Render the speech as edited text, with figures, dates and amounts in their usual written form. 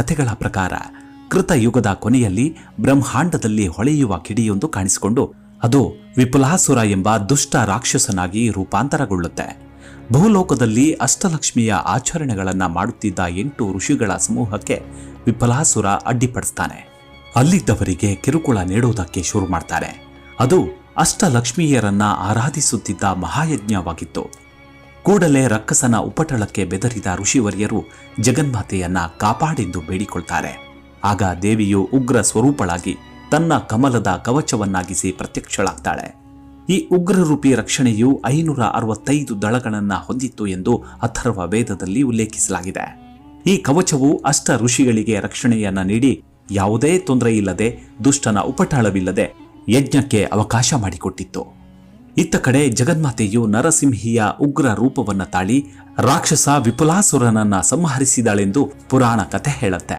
ಕಥೆಗಳ ಪ್ರಕಾರ ಕೃತಯುಗದ ಕೊನೆಯಲ್ಲಿ ಬ್ರಹ್ಮಾಂಡದಲ್ಲಿ ಹೊಳೆಯುವ ಕಿಡಿಯೊಂದು ಕಾಣಿಸಿಕೊಂಡು ಅದು ವಿಪುಲಾಸುರ ಎಂಬ ದುಷ್ಟ ರಾಕ್ಷಸನಾಗಿ ರೂಪಾಂತರಗೊಳ್ಳುತ್ತೆ. ಭೂಲೋಕದಲ್ಲಿ ಅಷ್ಟಲಕ್ಷ್ಮಿಯ ಆಚರಣೆಗಳನ್ನ ಮಾಡುತ್ತಿದ್ದ 8 ಋಷಿಗಳ ಸಮೂಹಕ್ಕೆ ವಿಪುಲಾಸುರ ಅಡ್ಡಿಪಡಿಸ್ತಾನೆ. ಅಲ್ಲಿದ್ದವರಿಗೆ ಕಿರುಕುಳ ನೀಡುವುದಕ್ಕೆ ಶುರು ಮಾಡ್ತಾರೆ. ಅದು ಅಷ್ಟಲಕ್ಷ್ಮಿಯರನ್ನ ಆರಾಧಿಸುತ್ತಿದ್ದ ಮಹಾಯಜ್ಞವಾಗಿತ್ತು. ಕೂಡಲೇ ರಕ್ಕಸನ ಉಪಟಳಕ್ಕೆ ಬೆದರಿದ ಋಷಿವರ್ಯರು ಜಗನ್ಮಾತೆಯನ್ನ ಕಾಪಾಡೆಂದು ಬೇಡಿಕೊಳ್ತಾರೆ. ಆಗ ದೇವಿಯು ಉಗ್ರ ಸ್ವರೂಪಳಾಗಿ ತನ್ನ ಕಮಲದ ಕವಚವನ್ನಾಗಿಸಿ ಪ್ರತ್ಯಕ್ಷಳಾಗ್ತಾಳೆ. ಈ ಉಗ್ರರೂಪಿ ರಕ್ಷಣೆಯು 565 ದಳಗಳನ್ನ ಹೊಂದಿತ್ತು ಎಂದು ಅಥರ್ವ ವೇದದಲ್ಲಿ ಉಲ್ಲೇಖಿಸಲಾಗಿದೆ. ಈ ಕವಚವು ಅಷ್ಟ ಋಷಿಗಳಿಗೆ ರಕ್ಷಣೆಯನ್ನ ನೀಡಿ ಯಾವುದೇ ತೊಂದರೆ ಇಲ್ಲದೆ, ದುಷ್ಟನ ಉಪಟಳವಿಲ್ಲದೆ ಯಜ್ಞಕ್ಕೆ ಅವಕಾಶ ಮಾಡಿಕೊಟ್ಟಿತ್ತು. ಇತ್ತ ಕಡೆ ಜಗನ್ಮಾತೆಯು ನರಸಿಂಹಿಯ ಉಗ್ರ ರೂಪವನ್ನ ತಾಳಿ ರಾಕ್ಷಸ ವಿಪುಲಾಸುರನನ್ನ ಸಂಹರಿಸಿದಳೆಂದು ಪುರಾಣ ಕಥೆ ಹೇಳುತ್ತೆ.